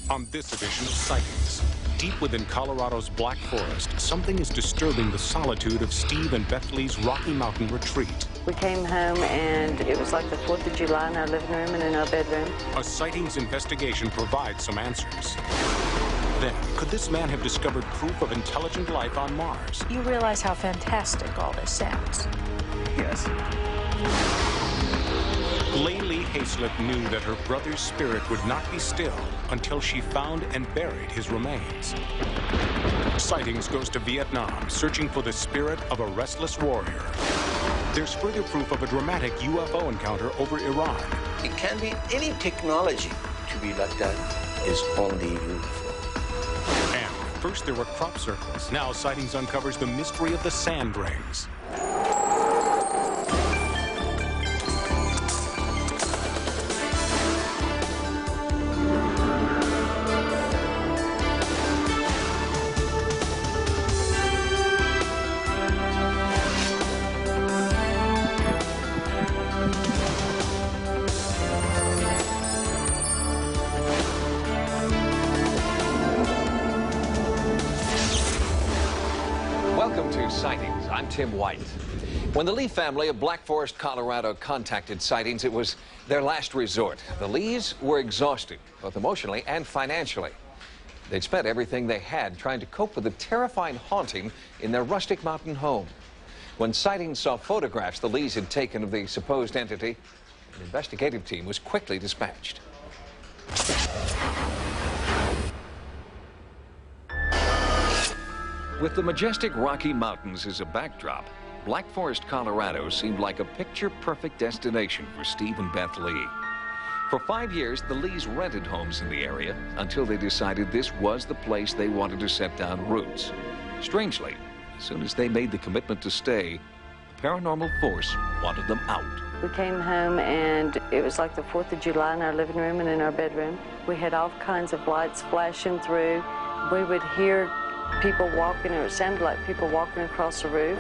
On this edition of Sightings, deep within Colorado's Black Forest, something is disturbing the solitude of Steve and Beth Lee's Rocky Mountain retreat. We came home and it was like the 4th of July in our living room and in our bedroom. A Sightings investigation provides some answers. Then, could this man have discovered proof of intelligent life on Mars? You realize how fantastic all this sounds. Yes. Laylee Hayslip knew that her brother's spirit would not be still until she found and buried his remains. Sightings goes to Vietnam, searching for the spirit of a restless warrior. There's further proof of a dramatic UFO encounter over Iran. It can be any technology to be like that is only UFO. And first there were crop circles. Now Sightings uncovers the mystery of the sand rings. Welcome to Sightings. I'm Tim White. When the Lee family of Black Forest, Colorado contacted Sightings, it was their last resort. The Lees were exhausted, both emotionally and financially. They'd spent everything they had trying to cope with the terrifying haunting in their rustic mountain home. When Sightings saw photographs the Lees had taken of the supposed entity, an investigative team was quickly dispatched. With the majestic Rocky Mountains as a backdrop, Black Forest, Colorado seemed like a picture-perfect destination for Steve and Beth Lee. For 5 years, the Lees rented homes in the area until they decided this was the place they wanted to set down roots. Strangely, as soon as they made the commitment to stay, the paranormal force wanted them out. We came home and it was like the 4th of July in our living room and in our bedroom. We had all kinds of lights flashing through. We would hear people walking, or it sounded like people walking across the roof.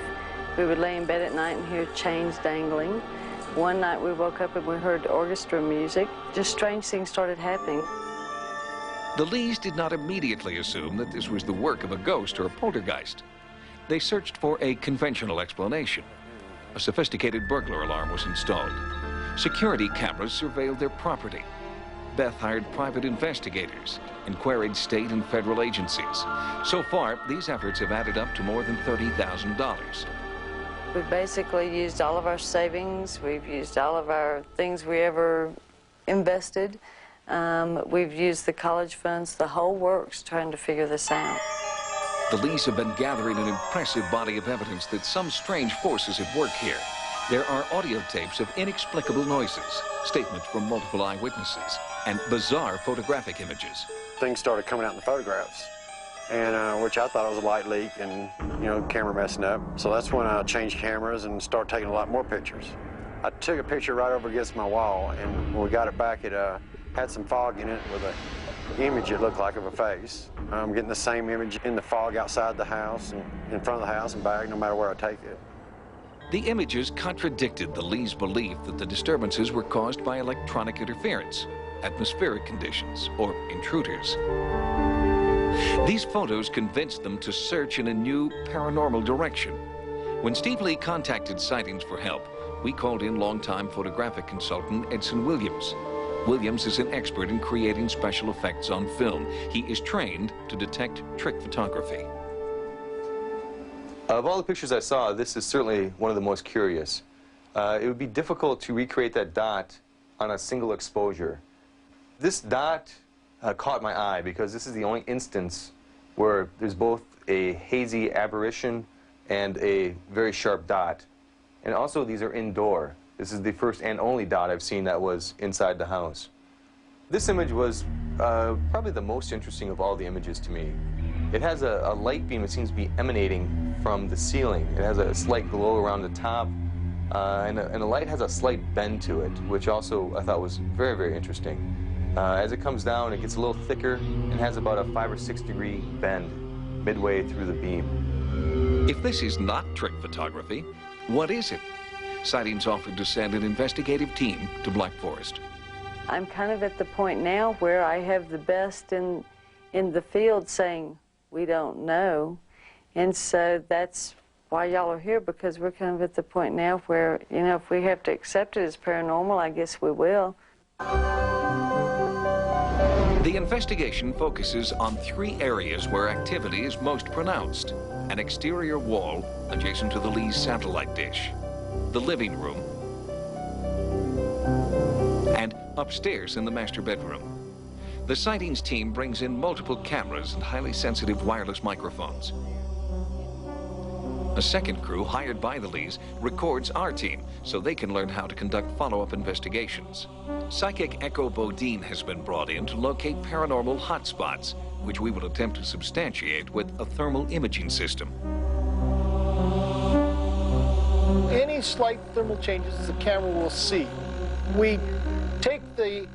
We would lay in bed at night and hear chains dangling. One night we woke up and we heard orchestra music. Just strange things started happening. The Lees did not immediately assume that this was the work of a ghost or a poltergeist. They searched for a conventional explanation. A sophisticated burglar alarm was installed. Security cameras surveilled their property. Beth hired private investigators and queried state and federal agencies. So far, these efforts have added up to more than $30,000. We've basically used all of our savings. We've used all of our things we ever invested. We've used the college funds, the whole works, trying to figure this out. The Lees have been gathering an impressive body of evidence that some strange forces at work here. There are audio tapes of inexplicable noises, statements from multiple eyewitnesses, and bizarre photographic images. Things started coming out in the photographs, and which I thought was a light leak and, you know, camera messing up. So that's when I changed cameras and started taking a lot more pictures. I took a picture right over against my wall, and when we got it back, it had some fog in it with an image it looked like of a face. I'm getting the same image in the fog outside the house and in front of the house and back, no matter where I take it. The images contradicted the Lees' belief that the disturbances were caused by electronic interference, atmospheric conditions, or intruders. These photos convinced them to search in a new paranormal direction. When Steve Lee contacted Sightings for help, we called in longtime photographic consultant Edson Williams. Williams is an expert in creating special effects on film. He is trained to detect trick photography. Of all the pictures I saw, this is certainly one of the most curious. It would be difficult to recreate that dot on a single exposure. This dot caught my eye because this is the only instance where there's both a hazy aberration and a very sharp dot. And also these are indoor. This is the first and only dot I've seen that was inside the house. This image was probably the most interesting of all the images to me. It has a light beam that seems to be emanating from the ceiling. It has a slight glow around the top, and the light has a slight bend to it, which also I thought was very, very interesting. As it comes down, it gets a little thicker and has about a 5 or 6 degree bend midway through the beam. If this is not trick photography, what is it? Sightings offered to send an investigative team to Black Forest. I'm kind of at the point now where I have the best in the field saying, we don't know. And so that's why y'all are here, because we're kind of at the point now where, you know, if we have to accept it as paranormal, I guess we will. The investigation focuses on 3 areas where activity is most pronounced. An exterior wall adjacent to the Lee's satellite dish, the living room, and upstairs in the master bedroom. The Sightings team brings in multiple cameras and highly sensitive wireless microphones. A second crew hired by the Lees records our team so they can learn how to conduct follow-up investigations. Psychic Echo Bodine has been brought in to locate paranormal hotspots, which we will attempt to substantiate with a thermal imaging system. Any slight thermal changes the camera will see. We take the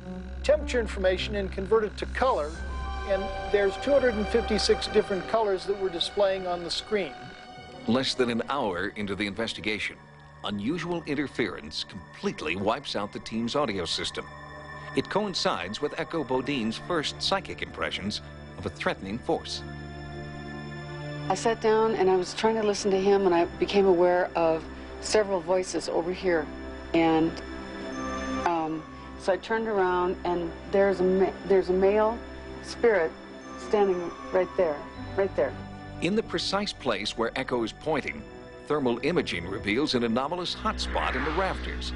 temperature information and convert it to color, and there's 256 different colors that we're displaying on the screen. Less than an hour into the investigation, unusual interference completely wipes out the team's audio system. It coincides with Echo Bodine's first psychic impressions of a threatening force. I sat down and I was trying to listen to him, and I became aware of several voices over here. And so I turned around, and there's a male spirit standing right there, right there. In the precise place where Echo is pointing, thermal imaging reveals an anomalous hotspot in the rafters.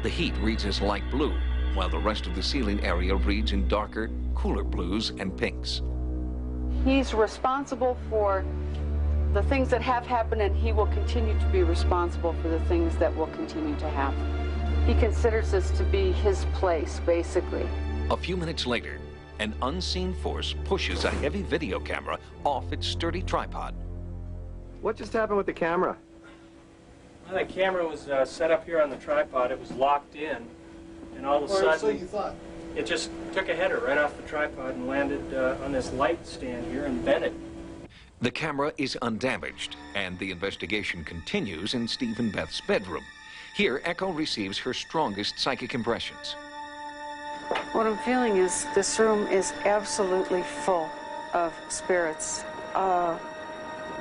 The heat reads as light blue, while the rest of the ceiling area reads in darker, cooler blues and pinks. He's responsible for the things that have happened, and he will continue to be responsible for the things that will continue to happen. He considers this to be his place, basically. A few minutes later, an unseen force pushes a heavy video camera off its sturdy tripod. What just happened with the camera? Well, the camera was set up here on the tripod. It was locked in, and all of a sudden, So you thought. It just took a header right off the tripod and landed on this light stand here and bent it. The camera is undamaged, and the investigation continues in Steve and Beth's bedroom. Here, Echo receives her strongest psychic impressions. What I'm feeling is this room is absolutely full of spirits.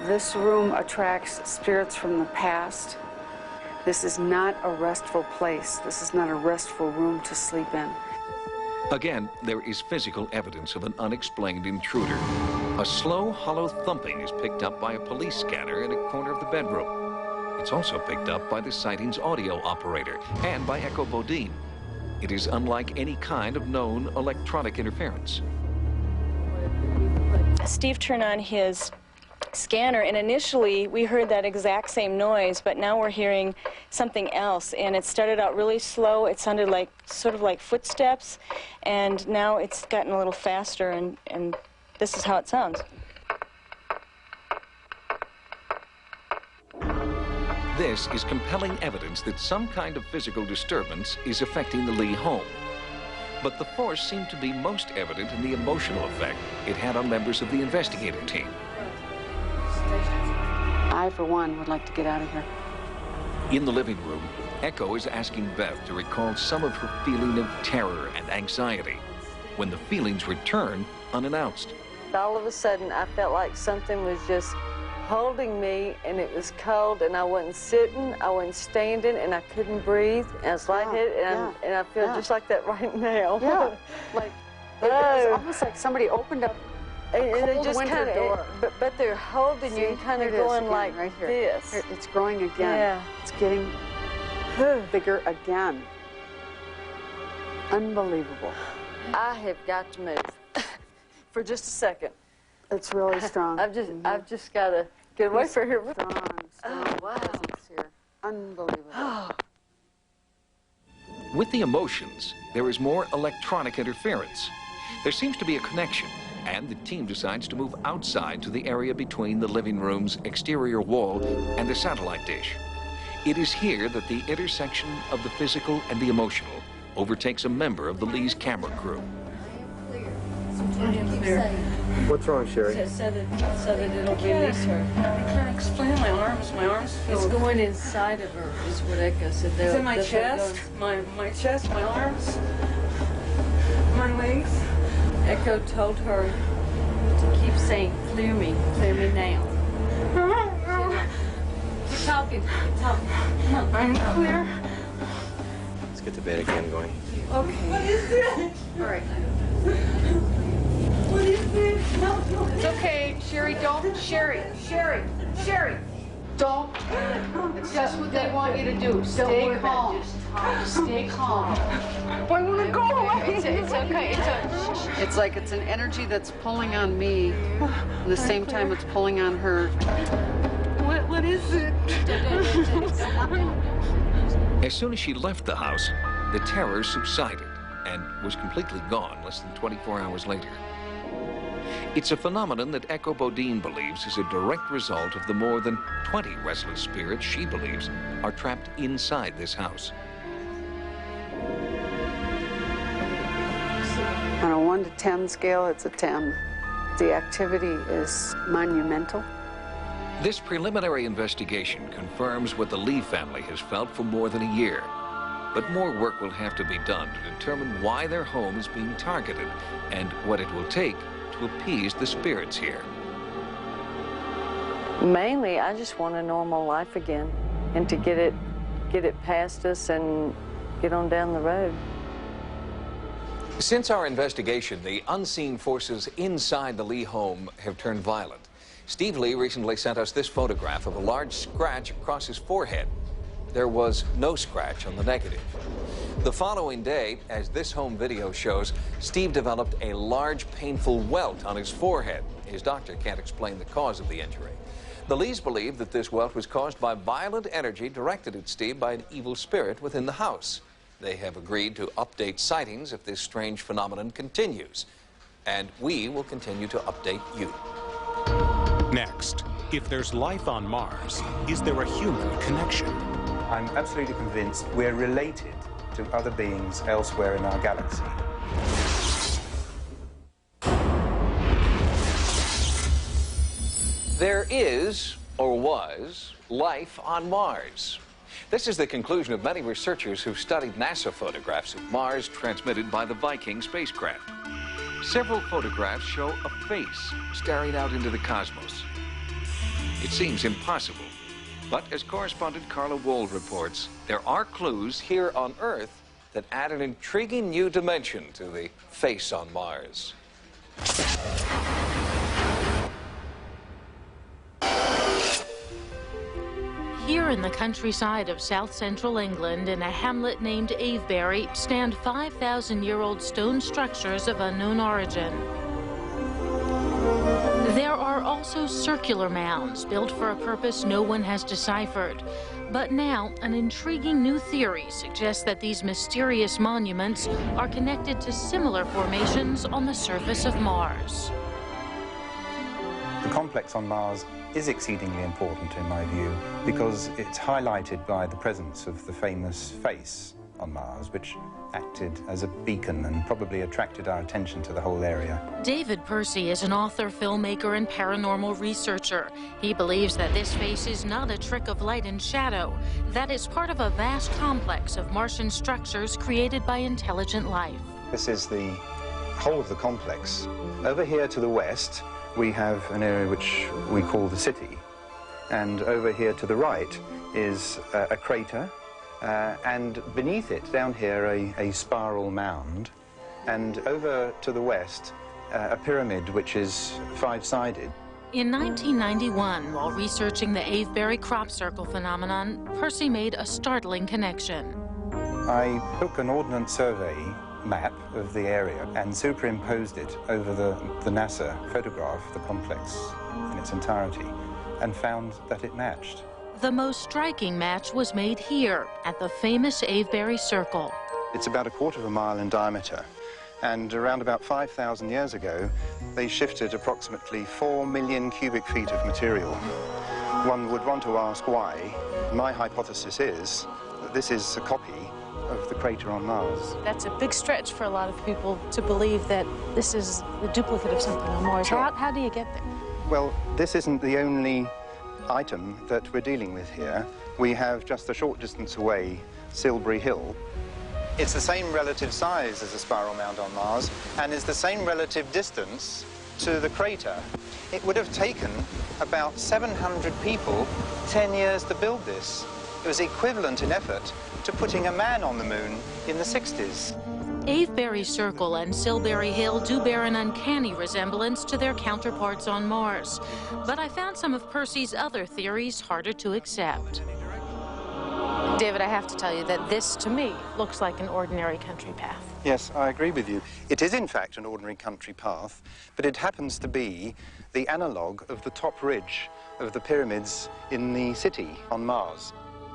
This room attracts spirits from the past. This is not a restful place. This is not a restful room to sleep in. Again, there is physical evidence of an unexplained intruder. A slow, hollow thumping is picked up by a police scanner in a corner of the bedroom. It's also picked up by the Sightings audio operator and by Echo Bodine. It is unlike any kind of known electronic interference. Steve turned on his scanner, and initially we heard that exact same noise, but now we're hearing something else, and it started out really slow. It sounded like sort of like footsteps, and now it's gotten a little faster, and this is how it sounds. This is compelling evidence that some kind of physical disturbance is affecting the Lee home. But the force seemed to be most evident in the emotional effect it had on members of the investigator team. I, for one, would like to get out of here. In the living room, Echo is asking Beth to recall some of her feeling of terror and anxiety when the feelings return unannounced. All of a sudden, I felt like something was just holding me, and it was cold, and I wasn't sitting, I wasn't standing, and I couldn't breathe, and I was lightheaded, and I feel just like that right now. Yeah, like it was almost like somebody opened up and they just kind of, but they're holding you and kind of going like right here. this. Here, it's growing again. Yeah. It's getting bigger again. Unbelievable. I have got to move for just a second. It's really strong. I've just got to get away from here. Strong presence here. Unbelievable. With the emotions, there is more electronic interference. There seems to be a connection, and the team decides to move outside to the area between the living room's exterior wall and the satellite dish. It is here that the intersection of the physical and the emotional overtakes a member of the Lee's camera crew. What's wrong, Sherry? So that it'll release her. I can't explain my arms. My arms feel... It's going inside of her, is what Echo said. It's in my chest, my chest, my arms. Echo told her to keep saying, clear me now. Keep talking. I'm clear. Let's get to bed again, going. Okay. What is this? All right. What is this? No. It's okay, Sherry, don't. Sherry. Don't. It's just what they want you to do. Stay calm. Stay calm. I want to go away. It's okay. It's like it's an energy that's pulling on me. At the same time, it's pulling on her. What is it? As soon as she left the house, the terror subsided and was completely gone less than 24 hours later. It's a phenomenon that Echo Bodine believes is a direct result of the more than 20 restless spirits she believes are trapped inside this house. On a 1 to 10 scale, it's a 10. The activity is monumental. This preliminary investigation confirms what the Lee family has felt for more than a year. But more work will have to be done to determine why their home is being targeted and what it will take to appease the spirits here. Mainly, I just want a normal life again and to get it past us and get on down the road. Since our investigation, the unseen forces inside the Lee home have turned violent. Steve Lee recently sent us this photograph of a large scratch across his forehead. There was no scratch on the negative. The following day, as this home video shows, Steve developed a large, painful welt on his forehead. His doctor can't explain the cause of the injury. The Lees believe that this welt was caused by violent energy directed at Steve by an evil spirit within the house. They have agreed to update sightings if this strange phenomenon continues. And we will continue to update you. Next, if there's life on Mars, is there a human connection? I'm absolutely convinced we're related to other beings elsewhere in our galaxy. There is, or was, life on Mars. This is the conclusion of many researchers who've studied NASA photographs of Mars transmitted by the Viking spacecraft. Several photographs show a face staring out into the cosmos. It seems impossible, but as correspondent Carla Wold reports, there are clues here on Earth that add an intriguing new dimension to the face on Mars. Here in the countryside of south-central England, in a hamlet named Avebury, stand 5,000-year-old stone structures of unknown origin. There are also circular mounds built for a purpose no one has deciphered. But now, an intriguing new theory suggests that these mysterious monuments are connected to similar formations on the surface of Mars. The complex on Mars is exceedingly important in my view because it's highlighted by the presence of the famous face on Mars, which acted as a beacon and probably attracted our attention to the whole area. David Percy is an author, filmmaker, and paranormal researcher. He believes that this face is not a trick of light and shadow, that it's part of a vast complex of Martian structures created by intelligent life. This is the whole of the complex. Over here to the west, we have an area which we call the city. And over here to the right is a crater. And beneath it, down here, a spiral mound. And over to the west, a pyramid which is five-sided. In 1991, while researching the Avebury crop circle phenomenon, Percy made a startling connection. I took an Ordnance Survey map of the area and superimposed it over the NASA photograph of the complex in its entirety and found that it matched. The most striking match was made here at the famous Avebury Circle. It's about 1/4 mile in diameter, and around about 5,000 years ago they shifted approximately 4 million cubic feet of material. One would want to ask why. My hypothesis is that this is a copy of the crater on Mars. That's a big stretch for a lot of people to believe that this is the duplicate of something on Mars. Sure. How do you get there? Well, this isn't the only item that we're dealing with here. We have just a short distance away Silbury Hill. It's the same relative size as a spiral mound on Mars and is the same relative distance to the crater. It would have taken about 700 people 10 years to build this. It was equivalent in effort to putting a man on the moon in the 60s. Avebury Circle and Silbury Hill do bear an uncanny resemblance to their counterparts on Mars. But I found some of Percy's other theories harder to accept. David, I have to tell you that this, to me, looks like an ordinary country path. Yes, I agree with you. It is, in fact, an ordinary country path, but it happens to be the analogue of the top ridge of the pyramids in the city on Mars.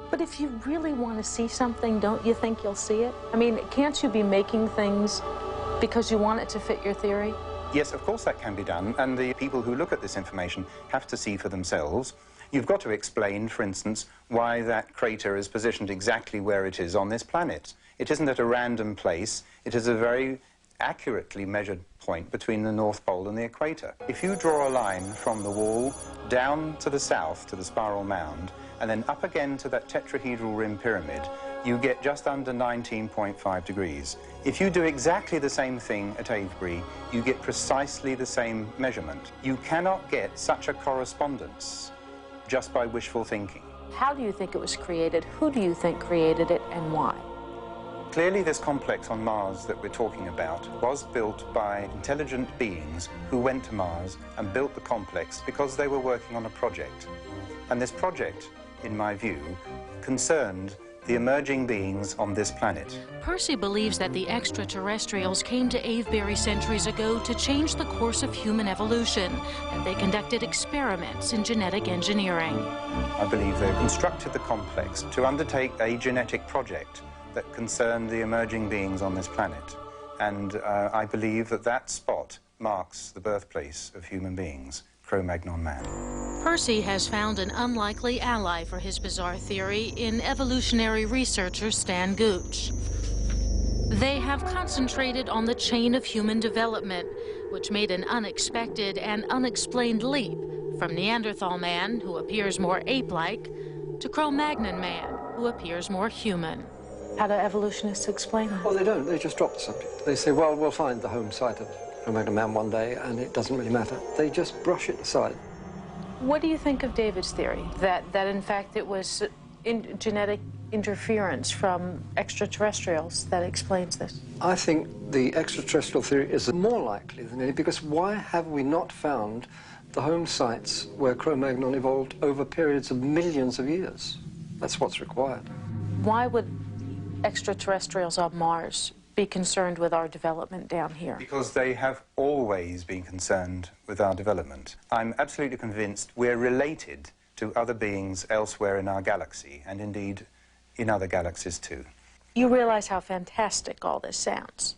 But if you really want to see something, don't you think you'll see it? I mean, can't you be making things because you want it to fit your theory? Yes, of course that can be done, and the people who look at this information have to see for themselves. You've got to explain, for instance, why that crater is positioned exactly where it is on this planet. It isn't at a random place. It is a very accurately measured point between the North Pole and the equator. If you draw a line from the wall down to the south to the spiral mound, and then up again to that tetrahedral rim pyramid, you get just under 19.5 degrees. If you do exactly the same thing at Avebury, you get precisely the same measurement. You cannot get such a correspondence just by wishful thinking. How do you think it was created? Who do you think created it, and why? Clearly, this complex on Mars that we're talking about was built by intelligent beings who went to Mars and built the complex because they were working on a project. And this project, in my view, concerned the emerging beings on this planet. Percy believes that the extraterrestrials came to Avebury centuries ago to change the course of human evolution, and they conducted experiments in genetic engineering. I believe they constructed the complex to undertake a genetic project that concerned the emerging beings on this planet. And I believe that that spot marks the birthplace of human beings, Cro-Magnon man. Percy has found an unlikely ally for his bizarre theory in evolutionary researcher Stan Gooch. They have concentrated on the chain of human development, which made an unexpected and unexplained leap from Neanderthal man, who appears more ape-like, to Cro-Magnon man, who appears more human. How do evolutionists explain that? Well, they don't. They just drop the subject. They say, well, we'll find the home site of Cro-Magnon man one day, and it doesn't really matter. They just brush it aside. What do you think of David's theory, that in fact it was genetic interference from extraterrestrials that explains this? I think the extraterrestrial theory is more likely than any, because why have we not found the home sites where Cro-Magnon evolved over periods of millions of years? That's what's required. Why would extraterrestrials on Mars be concerned with our development down here? Because they have always been concerned with our development. I'm absolutely convinced we're related to other beings elsewhere in our galaxy, and indeed in other galaxies too. You realize how fantastic all this sounds?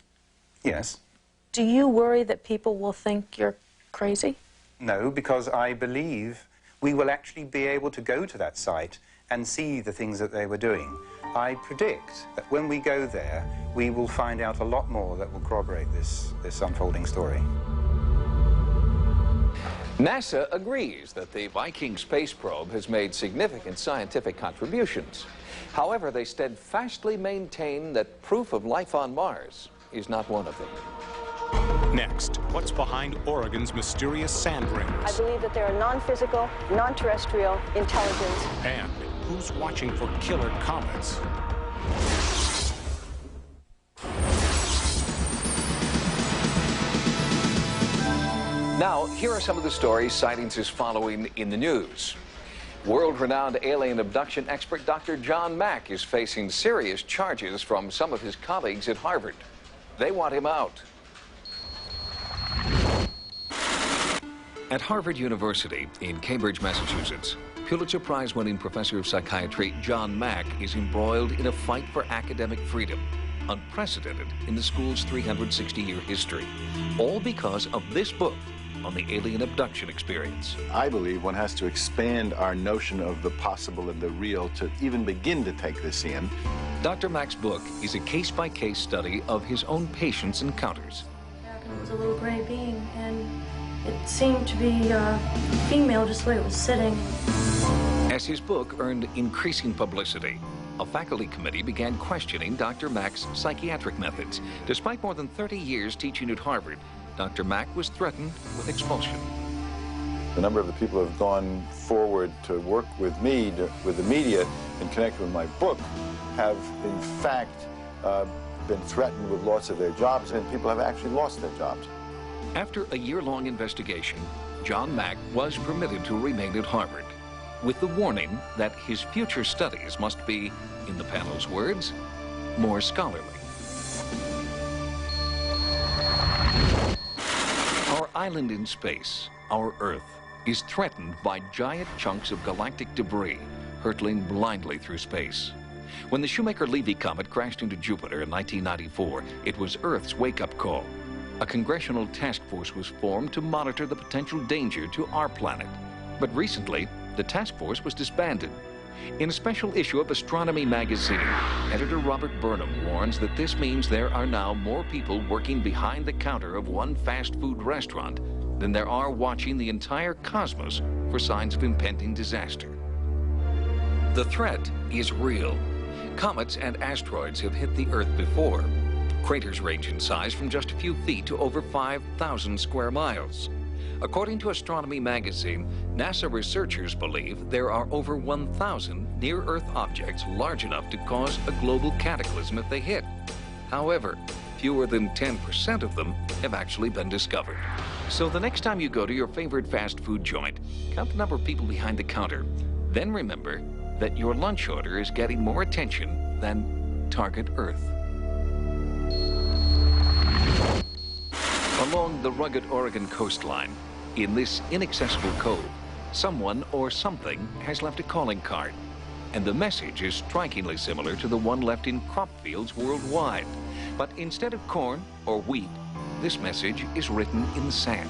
Yes. Do you worry that people will think you're crazy? No, because I believe we will actually be able to go to that site and see the things that they were doing. I predict that when we go there, we will find out a lot more that will corroborate this unfolding story. NASA agrees that the Viking space probe has made significant scientific contributions. However, they steadfastly maintain that proof of life on Mars is not one of them. Next, what's behind Oregon's mysterious sand rings? I believe that there are non-physical, non-terrestrial intelligence. And who's watching for killer comets? Now, here are some of the stories Sightings is following in the news. World-renowned alien abduction expert Dr. John Mack is facing serious charges from some of his colleagues at Harvard. They want him out. At Harvard University in Cambridge, Massachusetts, Pulitzer Prize-winning professor of psychiatry John Mack is embroiled in a fight for academic freedom, unprecedented in the school's 360-year history, all because of this book on the alien abduction experience. I believe one has to expand our notion of the possible and the real to even begin to take this in. Dr. Mack's book is a case-by-case study of his own patients' encounters. It was a little gray being, and it seemed to be female just the way it was sitting. As his book earned increasing publicity, a faculty committee began questioning Dr. Mack's psychiatric methods. Despite more than 30 years teaching at Harvard, Dr. Mack was threatened with expulsion. A number of the people who have gone forward to work with me, with the media, in connection with my book, have in fact been threatened with loss of their jobs, and people have actually lost their jobs. After a year-long investigation, John Mack was permitted to remain at Harvard, with the warning that his future studies must be, in the panel's words, more scholarly. Our island in space, our Earth, is threatened by giant chunks of galactic debris hurtling blindly through space. When the Shoemaker-Levy comet crashed into Jupiter in 1994, it was Earth's wake-up call. A congressional task force was formed to monitor the potential danger to our planet. But recently, the task force was disbanded. In a special issue of Astronomy magazine, editor Robert Burnham warns that this means there are now more people working behind the counter of one fast food restaurant than there are watching the entire cosmos for signs of impending disaster. The threat is real. Comets and asteroids have hit the Earth before. Craters range in size from just a few feet to over 5,000 square miles. According to Astronomy magazine, NASA researchers believe there are over 1,000 near-Earth objects large enough to cause a global cataclysm if they hit. However, fewer than 10% of them have actually been discovered. So the next time you go to your favorite fast food joint, count the number of people behind the counter. Then remember that your lunch order is getting more attention than target Earth. Along the rugged Oregon coastline, in this inaccessible cove, someone or something has left a calling card. And the message is strikingly similar to the one left in crop fields worldwide. But instead of corn or wheat, this message is written in sand.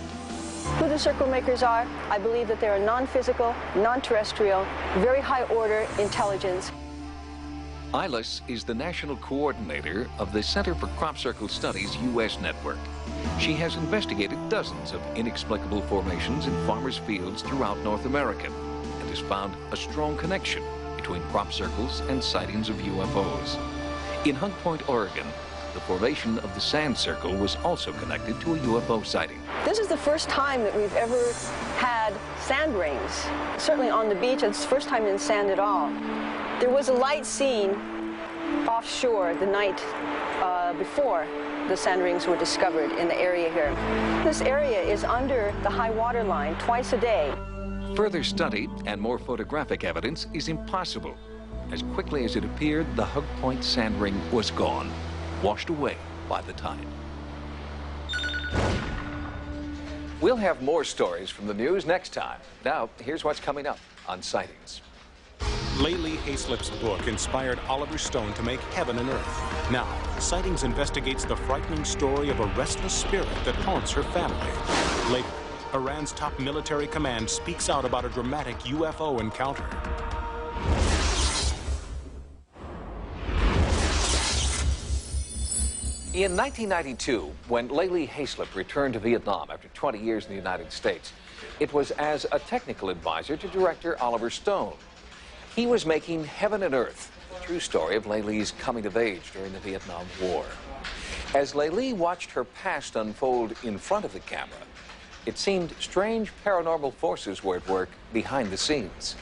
Who the circle makers are, I believe that they're a non-physical, non-terrestrial, very high-order intelligence. Ilis is the national coordinator of the Center for Crop Circle Studies U.S. network. She has investigated dozens of inexplicable formations in farmers' fields throughout North America and has found a strong connection between crop circles and sightings of UFOs. In Hug Point, Oregon, the formation of the sand circle was also connected to a UFO sighting. This is the first time that we've ever had sand rings. Certainly on the beach, it's the first time in sand at all. There was a light seen offshore the night before the sand rings were discovered in the area here. This area is under the high water line twice a day. Further study and more photographic evidence is impossible. As quickly as it appeared, the Hug Point sand ring was gone, washed away by the tide. We'll have more stories from the news next time. Now, here's what's coming up on Sightings. Laylee Hayslip's book inspired Oliver Stone to make Heaven and Earth. Now, Sightings investigates the frightening story of a restless spirit that haunts her family. Later, Iran's top military command speaks out about a dramatic UFO encounter. In 1992, when Laylee Hayslip returned to Vietnam after 20 years in the United States, it was as a technical advisor to director Oliver Stone. He was making Heaven and Earth, the true story of Laylee's coming of age during the Vietnam War. As Laylee watched her past unfold in front of the camera, it seemed strange paranormal forces were at work behind the scenes.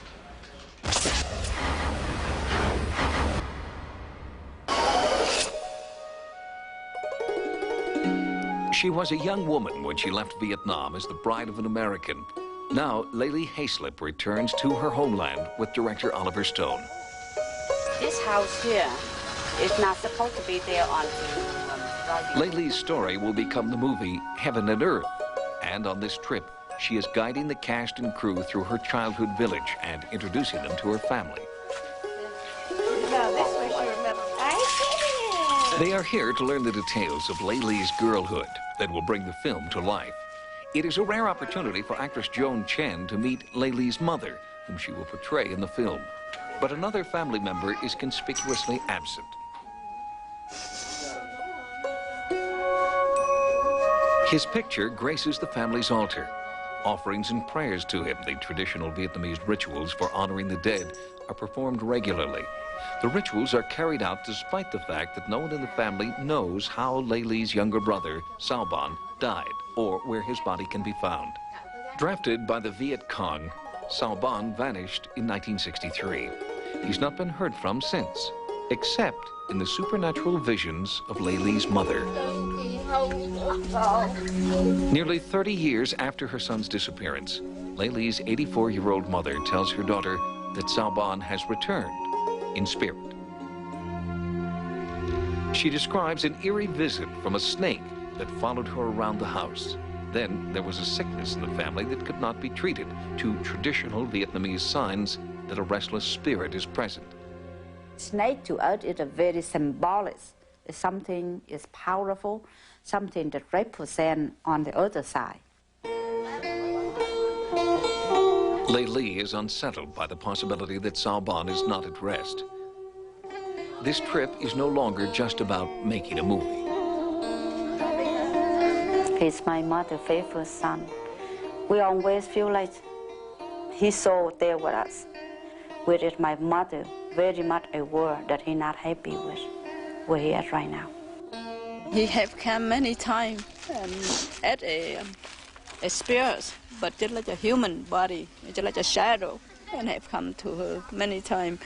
She was a young woman when she left Vietnam as the bride of an American. Now, Laylee Hayslip returns to her homeland with director Oliver Stone. This house here is not supposed to be there on Laylee's story will become the movie Heaven and Earth. And on this trip, she is guiding the cast and crew through her childhood village and introducing them to her family. They are here to learn the details of Laylee's girlhood that will bring the film to life. It is a rare opportunity for actress Joan Chen to meet Laylee's mother, whom she will portray in the film. But another family member is conspicuously absent. His picture graces the family's altar. Offerings and prayers to him, the traditional Vietnamese rituals for honoring the dead, are performed regularly, The rituals are carried out despite the fact that no one in the family knows how Lê Le's younger brother, Sao died or where his body can be found. Drafted by the Viet Cong, Sao vanished in 1963. He's not been heard from since, except in the supernatural visions of Lê Le's mother. Nearly 30 years after her son's disappearance, Lê Le's 84-year-old mother tells her daughter that Sao has returned in spirit. She describes an eerie visit from a snake that followed her around the house. Then there was a sickness in the family that could not be treated, two traditional Vietnamese signs that a restless spirit is present. Snake to us is a very symbolic. It's something is powerful, something that represents on the other side. Lê Le is unsettled by the possibility that Sao is not at rest. This trip is no longer just about making a movie. He's my mother's favorite son. We always feel like he's so there with us. Which is my mother very much aware that he's not happy with where he is right now. He have come many times as a spirit, but just like a human body, just like a shadow, and have come to her many times.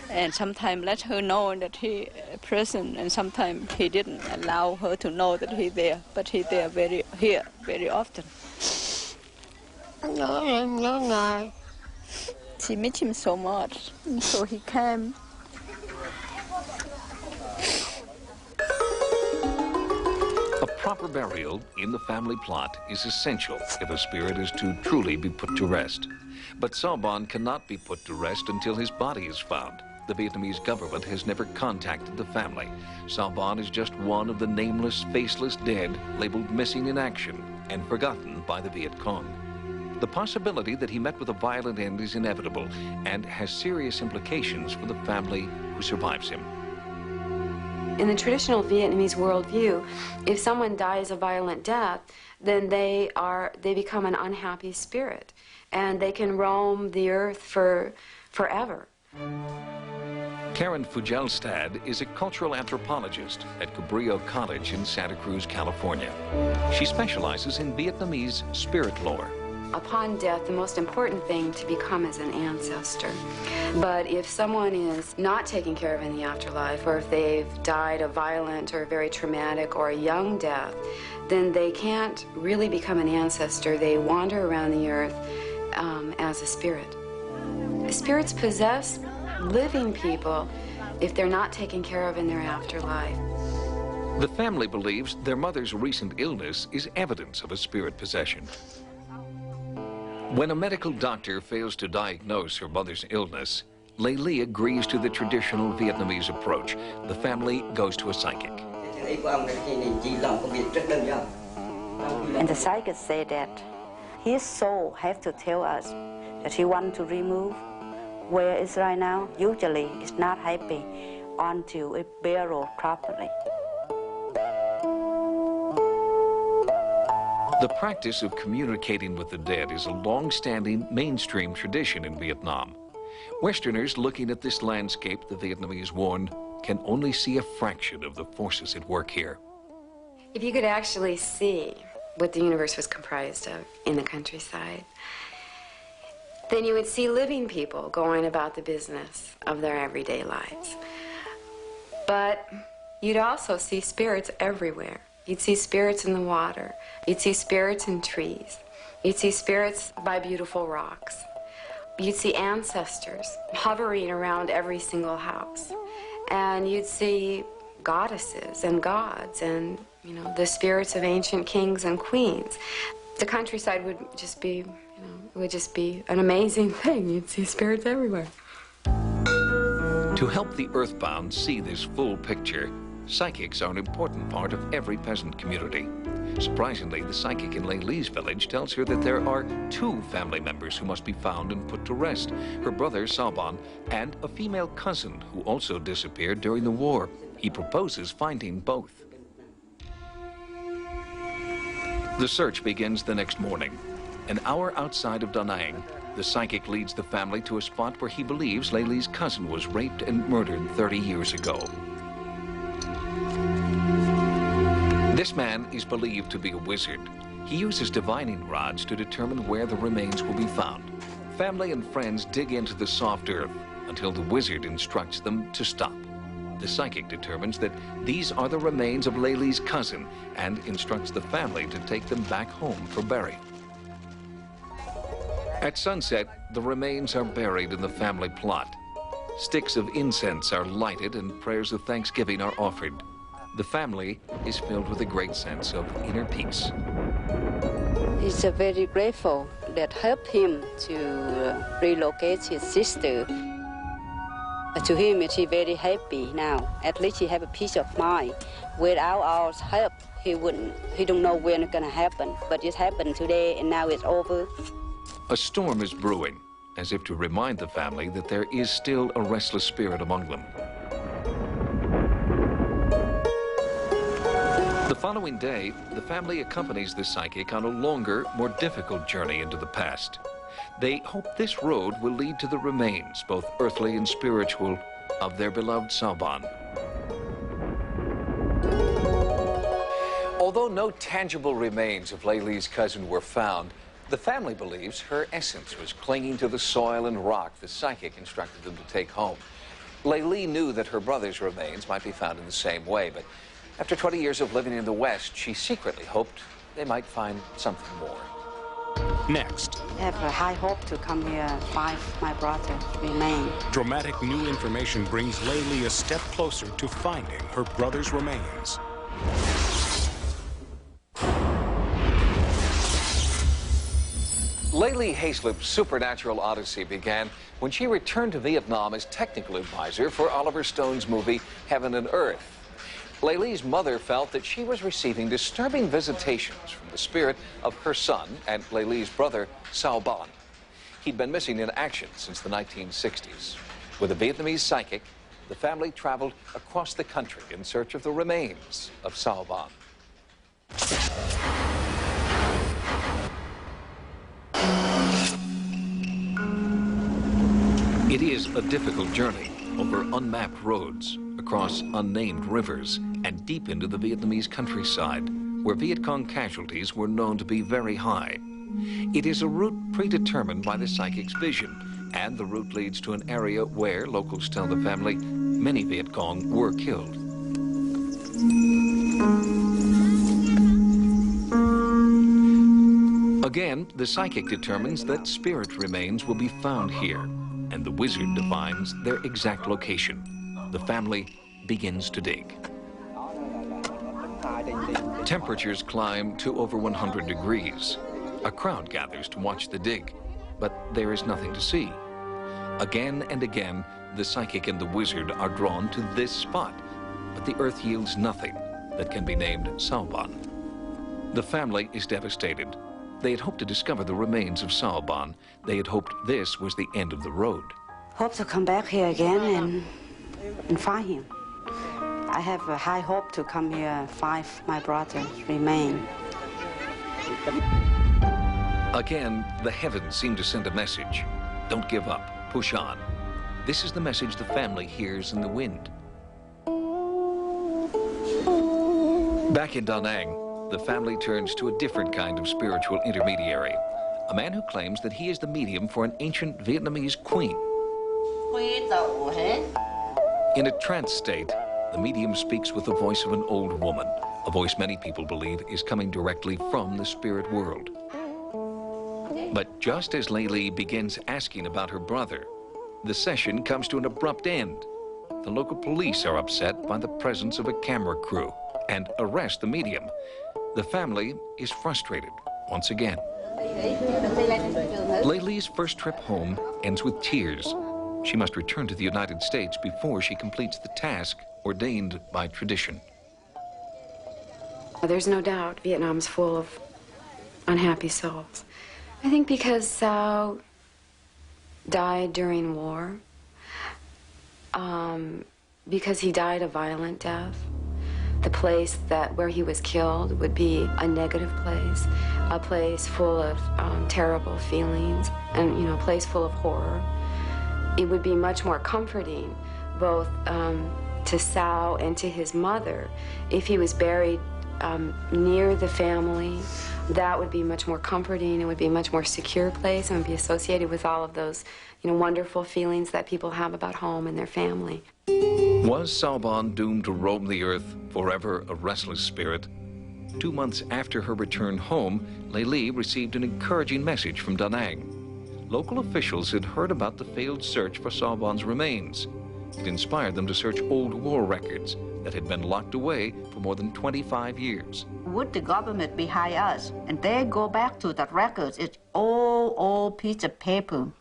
And sometimes let her know that he is present, and sometimes he didn't allow her to know that he's there, but he's there very often. She missed him so much, and so he came. A proper burial in the family plot is essential if a spirit is to truly be put to rest. But Sao cannot be put to rest until his body is found. The Vietnamese government has never contacted the family. Sao is just one of the nameless, faceless dead labeled missing in action and forgotten by the Viet Cong. The possibility that he met with a violent end is inevitable and has serious implications for the family who survives him. In the traditional Vietnamese worldview, if someone dies a violent death, then they become an unhappy spirit, and they can roam the earth forever. Karen Fugelstad is a cultural anthropologist at Cabrillo College in Santa Cruz, California. She specializes in Vietnamese spirit lore. Upon death, the most important thing to become is an ancestor. But if someone is not taken care of in the afterlife, or if they've died a violent or very traumatic or a young death, then they can't really become an ancestor. They wander around the earth as a spirit. Spirits possess living people if they're not taken care of in their afterlife. The family believes their mother's recent illness is evidence of a spirit possession. When a medical doctor fails to diagnose her mother's illness, Lê Le agrees to the traditional Vietnamese approach. The family goes to a psychic. And the psychic said that his soul has to tell us that he wants to remove where it's right now. Usually it's not happy until it's buried properly. The practice of communicating with the dead is a long-standing mainstream tradition in Vietnam. Westerners looking at this landscape, the Vietnamese warn, can only see a fraction of the forces at work here. If you could actually see what the universe was comprised of in the countryside, then you would see living people going about the business of their everyday lives. But you'd also see spirits everywhere. You'd see spirits in the water. You'd see spirits in trees. You'd see spirits by beautiful rocks. You'd see ancestors hovering around every single house. And you'd see goddesses and gods and, you know, the spirits of ancient kings and queens. The countryside would just be, it would just be an amazing thing. You'd see spirits everywhere. To help the earthbound see this full picture, psychics are an important part of every peasant community. Surprisingly, the psychic in Lê Le's village tells her that there are 2 family members who must be found and put to rest, her brother Sao and a female cousin who also disappeared during the war. He proposes finding both. The search begins the next morning. An hour outside of Da Nang, the psychic leads the family to a spot where he believes Laylee's cousin was raped and murdered 30 years ago. This man is believed to be a wizard. He uses divining rods to determine where the remains will be found. Family and friends dig into the soft earth until the wizard instructs them to stop. The psychic determines that these are the remains of Laylee's cousin and instructs the family to take them back home for burial. At sunset, the remains are buried in the family plot. Sticks of incense are lighted and prayers of thanksgiving are offered. The family is filled with a great sense of inner peace. He's very grateful that helped him to relocate his sister. To him, he's very happy now. At least he have a peace of mind. Without our help, he don't know when it's gonna happen. But it happened today, and now it's over. A storm is brewing, as if to remind the family that there is still a restless spirit among them. The following day, the family accompanies the psychic on a longer, more difficult journey into the past. They hope this road will lead to the remains, both earthly and spiritual, of their beloved Sauban. Although no tangible remains of Laylee's cousin were found, the family believes her essence was clinging to the soil and rock the psychic instructed them to take home. Laylee knew that her brother's remains might be found in the same way, but after 20 years of living in the West, she secretly hoped they might find something more. Next. I have a high hope to come here, find my brother's remains. Dramatic new information brings Laylee a step closer to finding her brother's remains. Laylee Haislip's supernatural odyssey began when she returned to Vietnam as technical advisor for Oliver Stone's movie Heaven and Earth. Laylee's mother felt that she was receiving disturbing visitations from the spirit of her son and Laylee's brother, Sauban. He'd been missing in action since the 1960s. With a Vietnamese psychic, the family traveled across the country in search of the remains of Sauban. It is a difficult journey over unmapped roads, across unnamed rivers, and deep into the Vietnamese countryside, where Viet Cong casualties were known to be very high. It is a route predetermined by the psychic's vision, and the route leads to an area where, locals tell the family, many Viet Cong were killed. Again, the psychic determines that spirit remains will be found here, and the wizard defines their exact location. The family begins to dig. Temperatures climb to over 100 degrees. A crowd gathers to watch the dig, but there is nothing to see. Again and again, the psychic and the wizard are drawn to this spot, but the earth yields nothing that can be named Sauban. The family is devastated. They had hoped to discover the remains of Sauban. They had hoped this was the end of the road. Hope to come back here again and find him. I have a high hope to come here, find my brother's remains. Again, the heavens seem to send a message. Don't give up, push on. This is the message the family hears in the wind. Back in Da Nang, the family turns to a different kind of spiritual intermediary, a man who claims that he is the medium for an ancient Vietnamese queen. In a trance state, the medium speaks with the voice of an old woman, a voice many people believe is coming directly from the spirit world. But just as Laylee begins asking about her brother, the session comes to an abrupt end. The local police are upset by the presence of a camera crew and arrest the medium. The family is frustrated once again. Laylee's first trip home ends with tears. She must return to the United States before she completes the task ordained by tradition. There's no doubt Vietnam's full of unhappy souls. I think because Sao died during war, because he died a violent death, the place where he was killed would be a negative place, a place full of terrible feelings, and a place full of horror. It would be much more comforting, both to Sal and to his mother, if he was buried near the family. That would be much more comforting. It would be a much more secure place and would be associated with all of those, wonderful feelings that people have about home and their family. Was Saoban doomed to roam the earth, forever a restless spirit? 2 months after her return home, Leili received an encouraging message from Da Nang. Local officials had heard about the failed search for Saoban's remains. It inspired them to search old war records that had been locked away for more than 25 years. Would the government behind us, and they go back to the records, it's old piece of paper.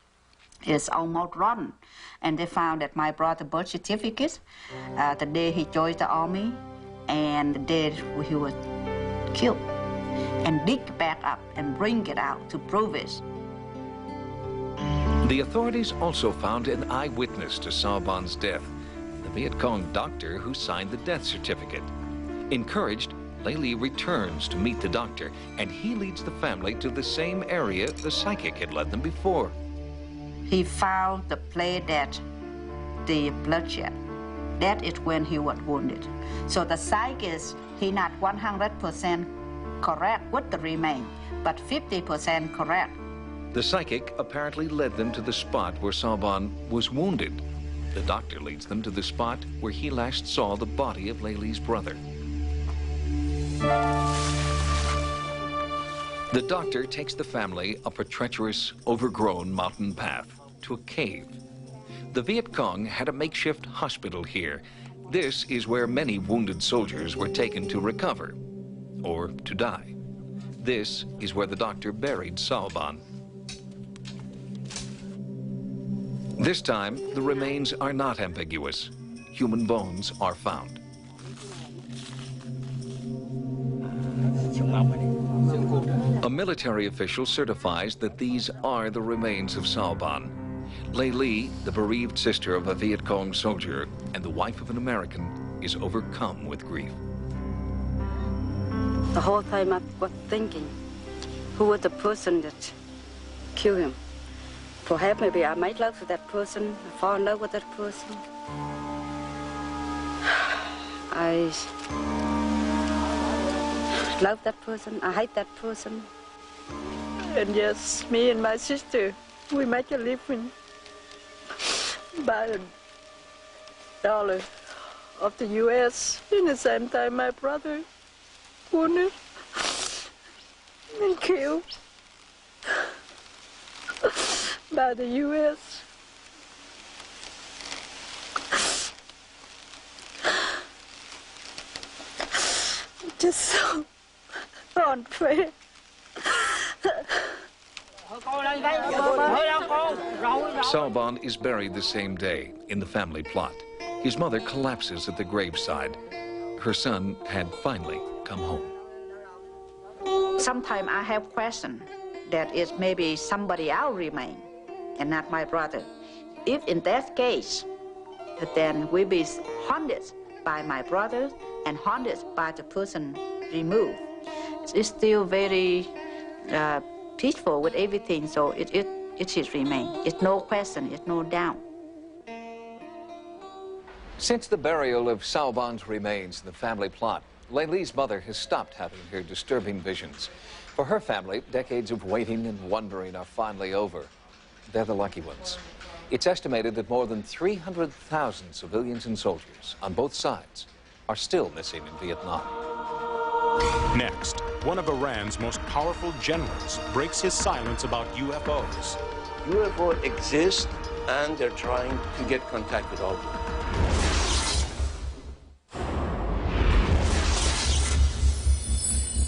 It's almost rotten. And they found that my brother's birth certificate, the day he joined the army, and the day he was killed. And dig back up and bring it out to prove it. The authorities also found an eyewitness to Saoban's death, the Viet Cong doctor who signed the death certificate. Encouraged, Leili returns to meet the doctor, and he leads the family to the same area the psychic had led them before. He found the place that the bloodshed. That is when he was wounded. So the psychic, he not 100% correct with the remain, but 50% correct. The psychic apparently led them to the spot where Saoban was wounded. The doctor leads them to the spot where he last saw the body of Leili's brother. The doctor takes the family up a treacherous, overgrown mountain path to a cave. The Viet Cong had a makeshift hospital here. This is where many wounded soldiers were taken to recover or to die. This is where the doctor buried Saoban. This time, the remains are not ambiguous. Human bones are found. A military official certifies that these are the remains of Saoban. Leili, the bereaved sister of a Viet Cong soldier and the wife of an American, is overcome with grief. The whole time I was thinking, who was the person that killed him? Perhaps maybe I might love that person, fall in love with that person. I love that person, I hate that person. And yes, me and my sister, we make a living by $1 of the U.S. In the same time, my brother wounded and killed by the U.S. Just so unfair. Saoban is buried the same day in the family plot. His mother collapses at the graveside. Her son had finally come home. Sometimes I have questions that is maybe somebody else remain and not my brother. If in that case, then we be haunted by my brother and haunted by the person removed. It's still very peaceful with everything, so it should remain. It's no question, it's no doubt. Since the burial of Saoban's remains in the family plot, Leili's mother has stopped having her disturbing visions. For her family, decades of waiting and wondering are finally over. They're the lucky ones. It's estimated that more than 300,000 civilians and soldiers on both sides are still missing in Vietnam. Next, one of Iran's most powerful generals breaks his silence about UFOs. UFO exist and they're trying to get contact with all of them.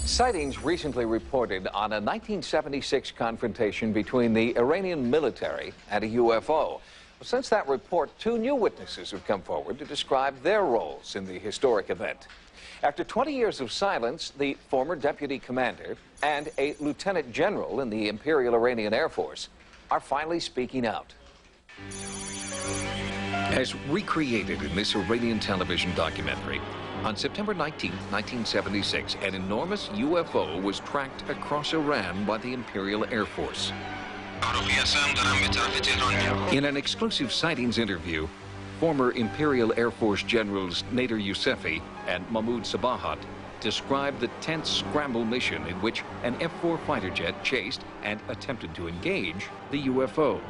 Sightings recently reported on a 1976 confrontation between the Iranian military and a UFO. Well, since that report, 2 new witnesses have come forward to describe their roles in the historic event. After 20 years of silence, the former deputy commander and a lieutenant general in the Imperial Iranian Air Force are finally speaking out. As recreated in this Iranian television documentary, On September 19, 1976, an enormous UFO was tracked across Iran by the Imperial Air Force. In an exclusive sightings interview, former Imperial Air Force Generals Nader Yousefi and Mahmoud Sabahat described the tense scramble mission in which an F-4 fighter jet chased and attempted to engage the UFO.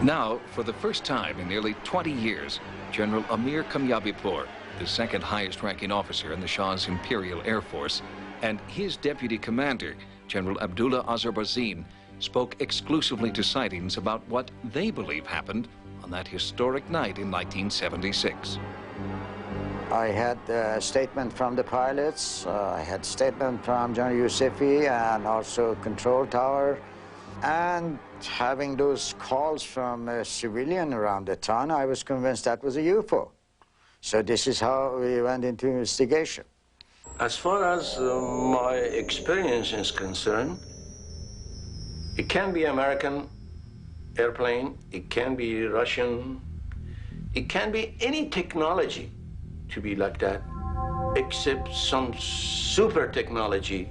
Now, for the first time in nearly 20 years, General Amir Kamyabipur, the second highest ranking officer in the Shah's Imperial Air Force, and his deputy commander, General Abdullah Azerbaijan, spoke exclusively to Sightings about what they believe happened on that historic night in 1976. I had a statement from the pilots, I had statement from General Yousefi and also control tower, and having those calls from a civilian around the town, I was convinced that was a UFO. So this is how we went into investigation. As far as my experience is concerned, it can be American airplane, it can be Russian, it can be any technology to be like that, except some super technology,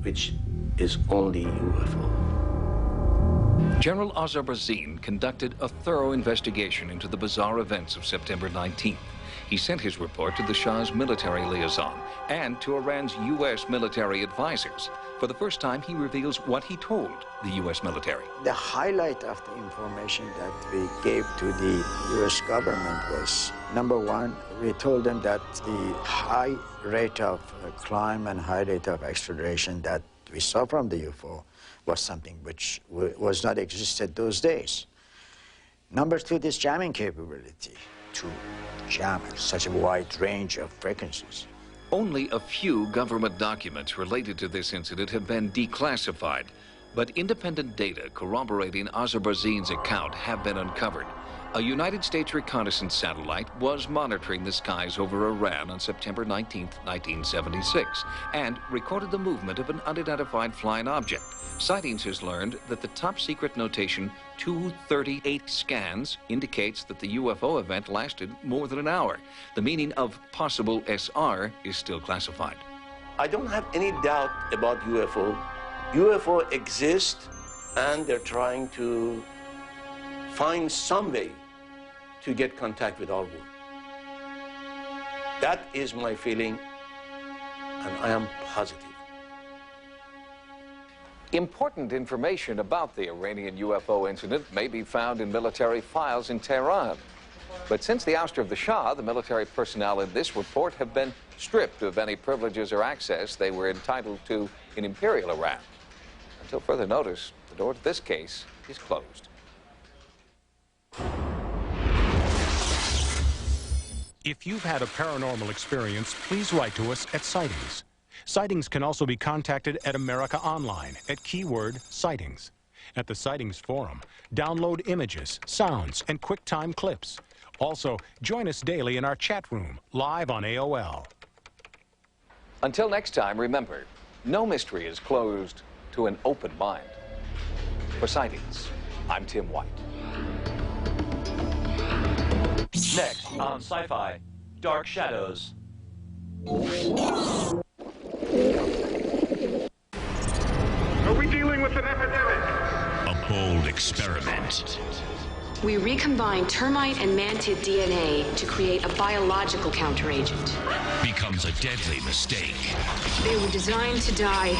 which is only UFO. General Azerbaijan conducted a thorough investigation into the bizarre events of September 19th. He sent his report to the Shah's military liaison and to Iran's U.S. military advisors. For the first time, he reveals what he told the U.S. military. The highlight of the information that we gave to the U.S. government was, number one, we told them that the high rate of crime and high rate of acceleration that we saw from the UFO was something which was not existed those days. Number two, this jamming capability to jam such a wide range of frequencies. Only a few government documents related to this incident have been declassified, but independent data corroborating Azerbaijan's account have been uncovered. A United States reconnaissance satellite was monitoring the skies over Iran on September 19, 1976, and recorded the movement of an unidentified flying object. Sightings has learned that the top-secret notation 238 scans indicates that the UFO event lasted more than an hour. The meaning of possible SR is still classified. I don't have any doubt about UFO. UFO exist, and they're trying to find some way to get contact with our world. That is my feeling, and I am positive. Important information about the Iranian UFO incident may be found in military files in Tehran. But since the ouster of the Shah, the military personnel in this report have been stripped of any privileges or access they were entitled to in Imperial Iran. Until further notice, the door to this case is closed. If you've had a paranormal experience, please write to us at Sightings. Sightings can also be contacted at America Online at keyword Sightings. At the Sightings Forum, download images, sounds, and QuickTime clips. Also, join us daily in our chat room, live on AOL. Until next time, remember, no mystery is closed to an open mind. For Sightings, I'm Tim White. Next on Sci-Fi, Dark Shadows. Are we dealing with an epidemic? A bold experiment. We recombine termite and mantid DNA to create a biological counteragent. Becomes a deadly mistake. They were designed to die.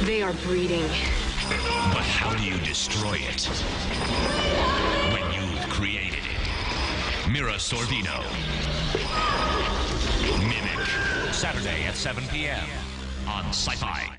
They are breeding. But how do you destroy it? When you've created it. Mira Sorvino. Mimic. Saturday at 7 p.m. on Sci-Fi.